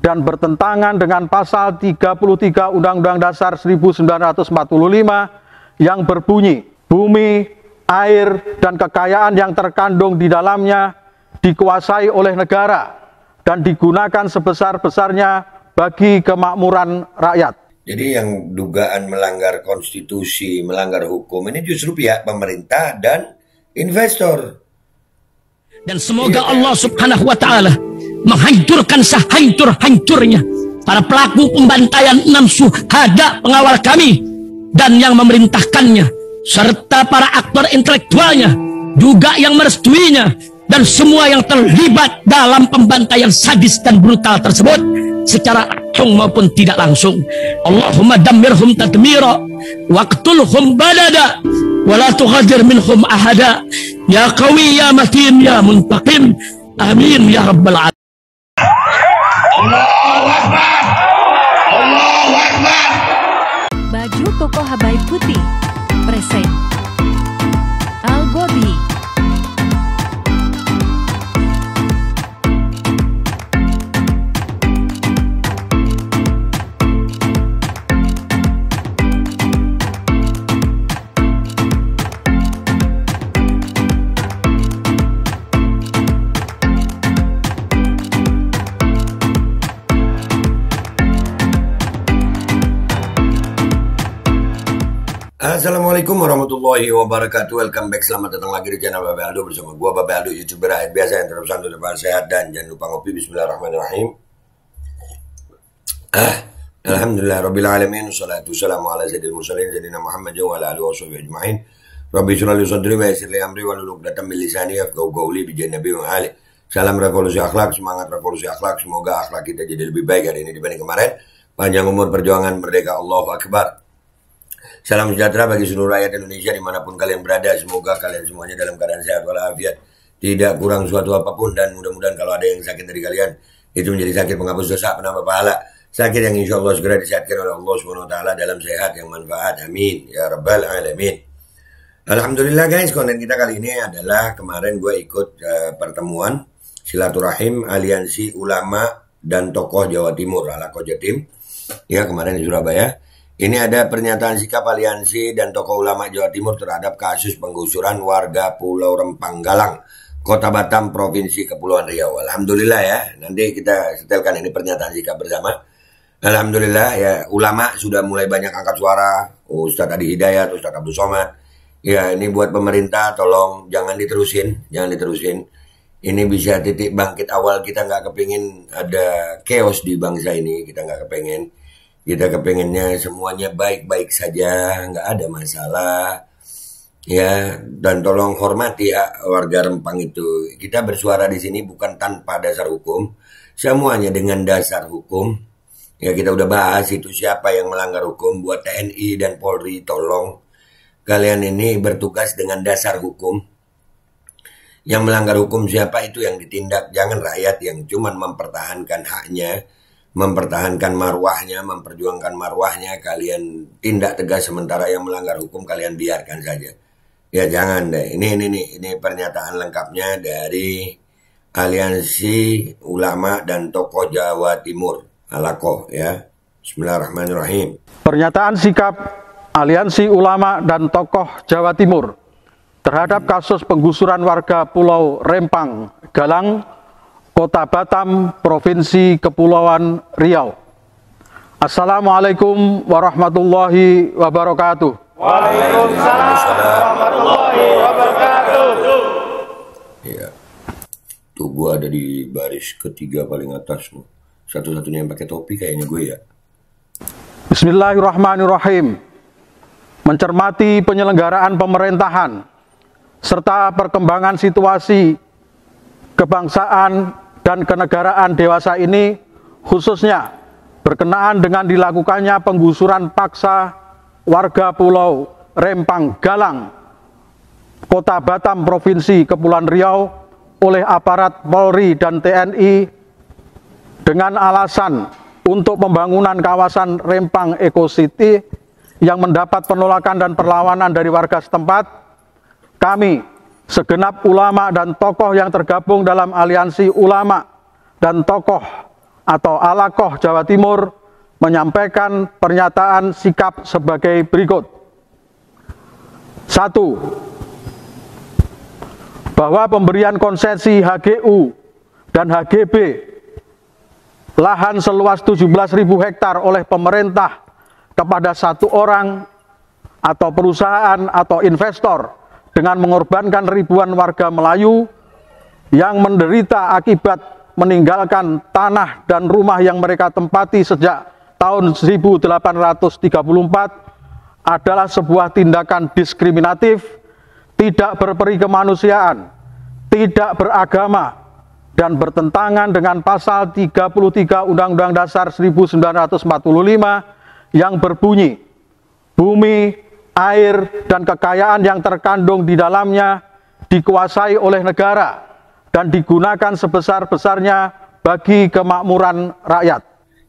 dan bertentangan dengan pasal 33 Undang-Undang Dasar 1945 yang berbunyi, bumi, air, dan kekayaan yang terkandung di dalamnya dikuasai oleh negara dan digunakan sebesar-besarnya bagi kemakmuran rakyat. Jadi yang dugaan melanggar konstitusi, melanggar hukum ini justru pihak pemerintah dan investor. Dan semoga Allah Subhanahu wa ta'ala menghancurkan sehancur-hancurnya para pelaku pembantaian 6 syuhada pengawal kami dan yang memerintahkannya, serta para aktor intelektualnya, juga yang merestuinya, dan semua yang terlibat dalam pembantaian sadis dan brutal tersebut secara langsung maupun tidak langsung. Allahumma dammirhum tadmira waqtulhum badada wala tughadir minhum ahada ya qawi ya matin ya muntaqim amin ya rabbal alamin. Allahu Akbar, Allahu Akbar. Baju koko Habaib putih present Al-Body. Assalamualaikum warahmatullahi wabarakatuh. Welcome back, selamat datang lagi di channel Babe Aldo bersama gua Babe Aldo, YouTuber rakyat biasa yang terus santai, sehat, dan jangan lupa ngopi. Bismillahirrahmanirrahim. Alhamdulillah rabbil alamin, wassalatu wassalamu ala sayyidil mursalin sayyidina Muhammad wa ala alihi washabihi ajmain. Rabbi shrah li sadri wa yassir li amri wa hlul 'uqdatam min lisani yafqahu qawli bi jannabi wa ali. Salam revolusi akhlak, semangat revolusi akhlak. Semoga akhlak kita jadi lebih baik hari ini dibanding kemarin. Panjang umur perjuangan merdeka, Allahu Akbar. Salam sejahtera bagi seluruh rakyat Indonesia dimanapun kalian berada. Semoga kalian semuanya dalam keadaan sehat walafiat, tidak kurang suatu apapun, dan mudah-mudahan kalau ada yang sakit dari kalian itu menjadi sakit penghapus dosa, penambah pahala, sakit yang insya Allah segera disehatkan oleh Allah SWT dalam sehat yang manfaat, amin ya rabbal alamin. Alhamdulillah guys, konten kita kali ini adalah kemarin gue ikut pertemuan silaturahim aliansi ulama dan tokoh Jawa Timur ala Kojatim ya, kemarin di Surabaya. Ini ada pernyataan sikap aliansi dan tokoh ulama Jawa Timur terhadap kasus penggusuran warga Pulau Rempang Galang, Kota Batam, Provinsi Kepulauan Riau. Alhamdulillah ya, nanti kita setelkan ini pernyataan sikap bersama. Alhamdulillah ya, ulama sudah mulai banyak angkat suara. Ustadz Adi Hidayat, Ustadz Abdul Somad. Ya, ini buat pemerintah, tolong jangan diterusin, jangan diterusin. Ini bisa titik bangkit awal, kita nggak kepingin ada chaos di bangsa ini, kita nggak kepingin. Kita kepengennya semuanya baik-baik saja, nggak ada masalah, ya. Dan tolong hormati ya warga Rempang itu. Kita bersuara di sini bukan tanpa dasar hukum, semuanya dengan dasar hukum. Ya, kita udah bahas itu siapa yang melanggar hukum. Buat TNI dan Polri, tolong kalian ini bertugas dengan dasar hukum. Yang melanggar hukum siapa itu yang ditindak, jangan rakyat yang cuman mempertahankan haknya, mempertahankan marwahnya, memperjuangkan marwahnya, kalian tindak tegas, sementara yang melanggar hukum kalian biarkan saja. Ya jangan deh. Ini pernyataan lengkapnya dari Aliansi Ulama dan Tokoh Jawa Timur, Alakoh ya. Bismillahirrahmanirrahim. Pernyataan sikap Aliansi Ulama dan Tokoh Jawa Timur terhadap kasus penggusuran warga Pulau Rempang Galang, Kota Batam, Provinsi Kepulauan Riau. Assalamualaikum warahmatullahi wabarakatuh. Waalaikumsalam warahmatullahi wabarakatuh. Ya, tuh gue ada di baris ketiga paling atas, satu-satunya yang pakai topi kayaknya gue ya. Bismillahirrahmanirrahim. Mencermati penyelenggaraan pemerintahan serta perkembangan situasi kebangsaan dan kenegaraan dewasa ini, khususnya berkenaan dengan dilakukannya penggusuran paksa warga Pulau Rempang Galang, Kota Batam, Provinsi Kepulauan Riau oleh aparat Polri dan TNI dengan alasan untuk pembangunan kawasan Rempang Eco City yang mendapat penolakan dan perlawanan dari warga setempat. Kami segenap ulama dan tokoh yang tergabung dalam Aliansi Ulama dan Tokoh atau Alakoh Jawa Timur menyampaikan pernyataan sikap sebagai berikut. 1. Bahwa pemberian konsesi HGU dan HGB lahan seluas 17.000 hektar oleh pemerintah kepada satu orang atau perusahaan atau investor dengan mengorbankan ribuan warga Melayu yang menderita akibat meninggalkan tanah dan rumah yang mereka tempati sejak tahun 1834 adalah sebuah tindakan diskriminatif, tidak berperi kemanusiaan, tidak beragama, dan bertentangan dengan pasal 33 Undang-Undang Dasar 1945 yang berbunyi, bumi, air, dan kekayaan yang terkandung di dalamnya dikuasai oleh negara dan digunakan sebesar-besarnya bagi kemakmuran rakyat.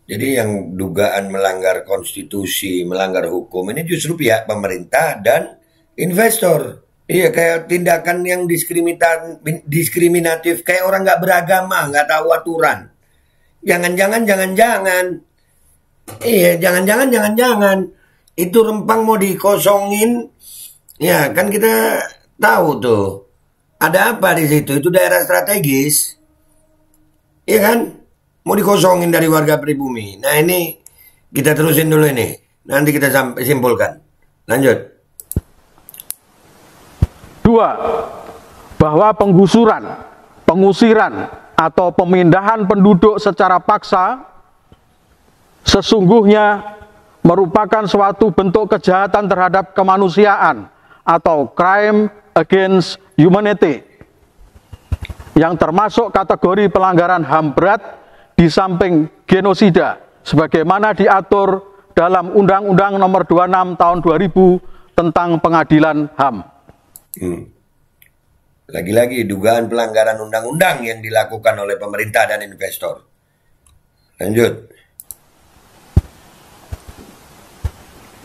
Jadi yang dugaan melanggar konstitusi, melanggar hukum ini justru pihak pemerintah dan investor. Iya, kayak tindakan yang diskriminatif, kayak orang nggak beragama, nggak tahu aturan. Jangan-jangan, itu Rempang mau dikosongin, ya kan kita tahu tuh. Ada apa di situ? Itu daerah strategis, iya kan? Mau dikosongin dari warga pribumi. Nah ini kita terusin dulu ini. Nanti kita simpulkan. Lanjut. 2. Bahwa penggusuran, pengusiran, atau pemindahan penduduk secara paksa sesungguhnya merupakan suatu bentuk kejahatan terhadap kemanusiaan atau crime against humanity yang termasuk kategori pelanggaran HAM berat di samping genosida sebagaimana diatur dalam Undang-Undang Nomor 26 Tahun 2000 tentang Pengadilan HAM. Lagi-lagi dugaan pelanggaran undang-undang yang dilakukan oleh pemerintah dan investor. Lanjut.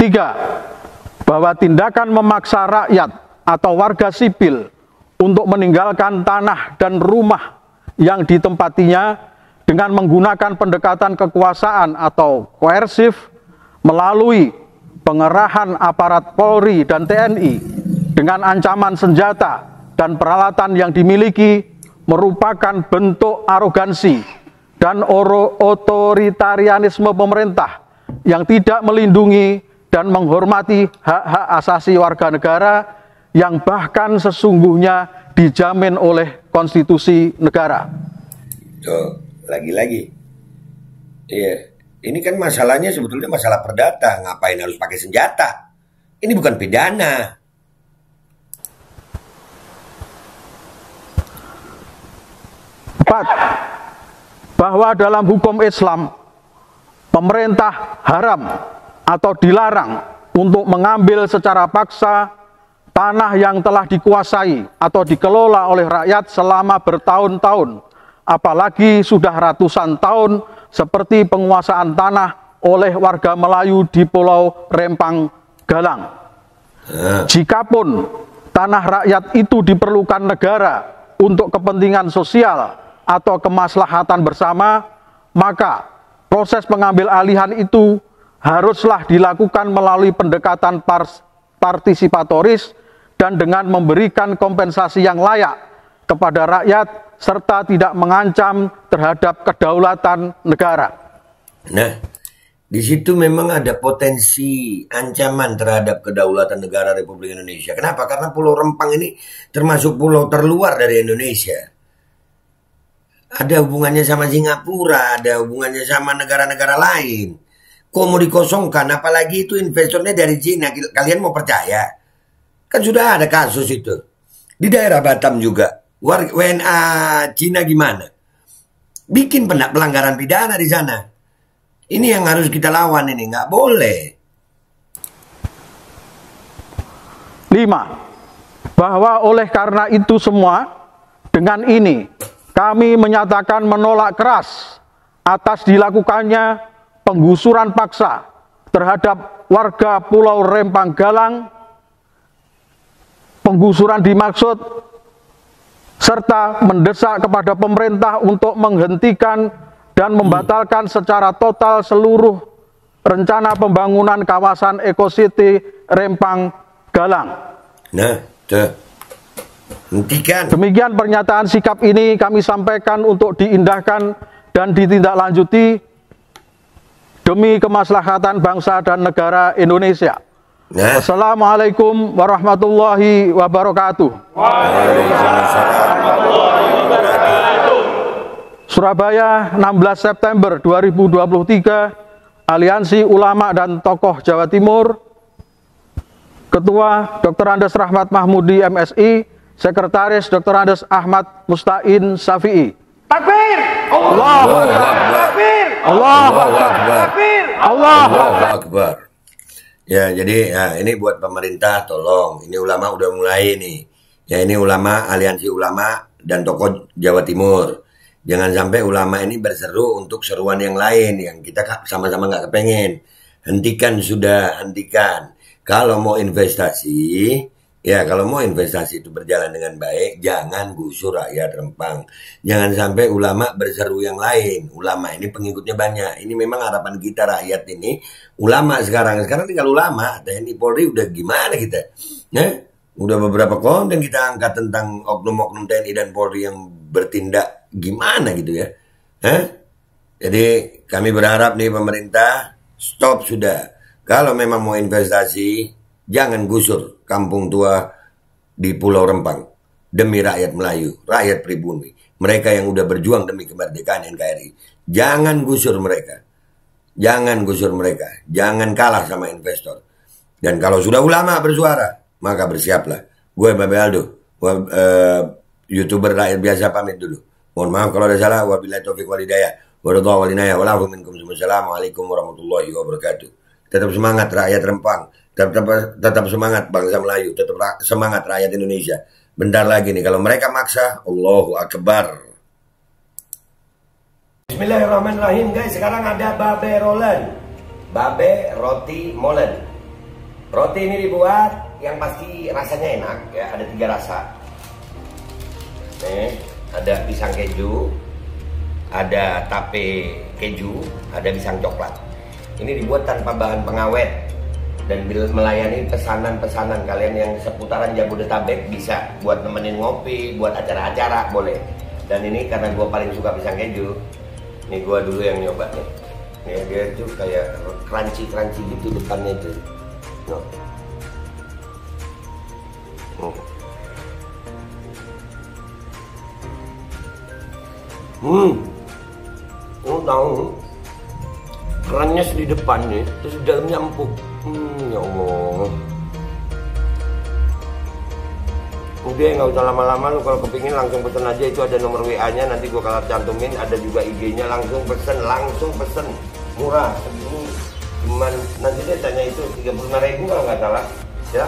3. Bahwa tindakan memaksa rakyat atau warga sipil untuk meninggalkan tanah dan rumah yang ditempatinya dengan menggunakan pendekatan kekuasaan atau koersif melalui pengerahan aparat Polri dan TNI dengan ancaman senjata dan peralatan yang dimiliki merupakan bentuk arogansi dan otoritarianisme pemerintah yang tidak melindungi dan menghormati hak-hak asasi warga negara yang bahkan sesungguhnya dijamin oleh konstitusi negara. Tuh, lagi-lagi. Iya, ini kan masalahnya sebetulnya masalah perdata. Ngapain harus pakai senjata? Ini bukan pidana. 4. Bahwa dalam hukum Islam, pemerintah haram atau dilarang untuk mengambil secara paksa tanah yang telah dikuasai atau dikelola oleh rakyat selama bertahun-tahun, apalagi sudah ratusan tahun, seperti penguasaan tanah oleh warga Melayu di Pulau Rempang Galang. Jikapun tanah rakyat itu diperlukan negara untuk kepentingan sosial atau kemaslahatan bersama, maka proses pengambil alihan itu haruslah dilakukan melalui pendekatan partisipatoris dan dengan memberikan kompensasi yang layak kepada rakyat serta tidak mengancam terhadap kedaulatan negara. Nah, di situ memang ada potensi ancaman terhadap kedaulatan negara Republik Indonesia. Kenapa? Karena Pulau Rempang ini termasuk pulau terluar dari Indonesia. Ada hubungannya sama Singapura, ada hubungannya sama negara-negara lain. Kok mau dikosongkan? Apalagi itu investornya dari Cina. Kalian mau percaya? Kan sudah ada kasus itu. Di daerah Batam juga. WNA Cina gimana? Bikin pelanggaran pidana di sana. Ini yang harus kita lawan ini. Nggak boleh. 5. Bahwa oleh karena itu semua, dengan ini kami menyatakan menolak keras atas dilakukannya penggusuran paksa terhadap warga Pulau Rempang Galang. Penggusuran dimaksud serta mendesak kepada pemerintah untuk menghentikan dan membatalkan secara total seluruh rencana pembangunan kawasan Eco City Rempang Galang. Nah, hentikan. Demikian pernyataan sikap ini kami sampaikan untuk diindahkan dan ditindaklanjuti demi kemaslahatan bangsa dan negara Indonesia. Nah. Wassalamualaikum warahmatullahi wabarakatuh. Surabaya, 16 September 2023, Aliansi Ulama dan Tokoh Jawa Timur, Ketua Dr. Andes Rahmat Mahmudi MSI, Sekretaris Dr. Andes Ahmad Mustain Syafi'i. Takbir! Allahu Akbar. Takbir! Allahu Akbar. Allahu Allahu Akbar. Ya, jadi ya, ini buat pemerintah, tolong. Ini ulama udah mulai nih. Ya, ini ulama, aliansi ulama dan tokoh Jawa Timur. Jangan sampai ulama ini berseru untuk seruan yang lain yang kita sama-sama nggak kepengen. Hentikan sudah, hentikan. Kalau mau investasi, ya kalau mau investasi itu berjalan dengan baik, jangan gusur rakyat Rempang. Jangan sampai ulama berseru yang lain. Ulama ini pengikutnya banyak. Ini memang harapan kita rakyat ini. Ulama sekarang tinggal ulama. TNI Polri udah gimana kita? Udah beberapa konten kita angkat tentang oknum-oknum TNI dan Polri yang bertindak gimana gitu ya. Jadi kami berharap nih pemerintah stop sudah. Kalau memang mau investasi, jangan gusur kampung tua di Pulau Rempang demi rakyat Melayu, rakyat pribumi, mereka yang udah berjuang demi kemerdekaan NKRI. Jangan gusur mereka, jangan gusur mereka, jangan kalah sama investor. Dan kalau sudah ulama bersuara, maka bersiaplah. Gue Babe Aldo, YouTuber rakyat biasa pamit dulu. Mohon maaf kalau ada salah. Wabillahi taufiq wal hidayah. Waradha wal inayah. Walahu minkum. Assalamualaikum warahmatullahi wabarakatuh. Tetap semangat rakyat Rempang. Tetap semangat bangsa Melayu. Tetap semangat rakyat Indonesia. Bentar lagi nih kalau mereka maksa, Allahu Akbar. Bismillahirrahmanirrahim guys. Sekarang ada Babe Rolen, Babe Roti Molen. Roti ini dibuat yang pasti rasanya enak ya. Ada 3 rasa. Nih, ada pisang keju, ada tape keju, ada pisang coklat. Ini dibuat tanpa bahan pengawet dan melayani pesanan-pesanan kalian yang seputaran Jabodetabek, bisa buat nemenin ngopi, buat acara-acara boleh. Dan ini karena gue paling suka pisang keju, nih gue dulu yang nyoba nih. Nih dia tuh kayak crunchy gitu depannya tuh. No. Tahu kerannya di depan nih, terus di dalamnya empuk. Ya Allah. Udah nggak usah lama-lama, lu kalau kepingin langsung pesen aja, itu ada nomor WA-nya, nanti gua kalau cantumin, ada juga IG-nya, langsung pesen, murah. Ini cuman nanti dia tanya itu 35.000 kalau nggak salah, ya.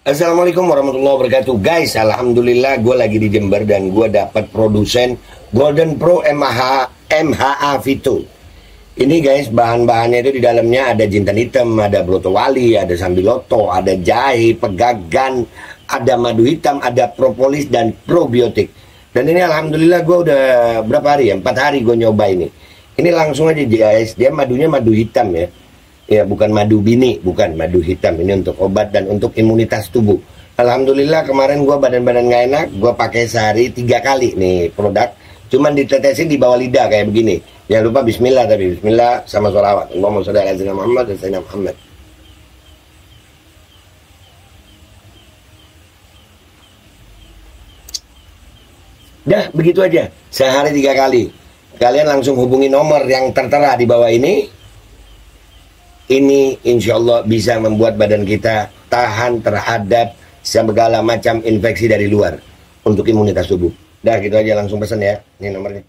Assalamualaikum warahmatullahi wabarakatuh. Guys, alhamdulillah gue lagi di Jember dan gue dapat produsen Golden Pro MHA Vito. Ini guys, bahan-bahannya itu di dalamnya ada jintan hitam, ada broto wali, ada sambiloto, ada jahe, pegagan, ada madu hitam, ada propolis dan probiotik. Dan ini alhamdulillah gue udah berapa hari ya? 4 hari gue nyoba ini. Ini langsung aja guys, dia madunya madu hitam ya. Ya, bukan madu bini, bukan madu hitam. Ini untuk obat dan untuk imunitas tubuh. Alhamdulillah kemarin gue badan-badan gak enak, gue pakai sehari 3 kali nih produk. Cuman ditetesin di bawah lidah kayak begini. Jangan lupa bismillah, tapi bismillah sama sholawat. Allahumma sholli ala sayyidina Muhammad dan sayyidina Muhammad. Dah, begitu aja. Sehari 3 kali. Kalian langsung hubungi nomor yang tertera di bawah ini. Ini insya Allah bisa membuat badan kita tahan terhadap segala macam infeksi dari luar untuk imunitas tubuh. Dah gitu aja, langsung pesan ya. Ini nomornya.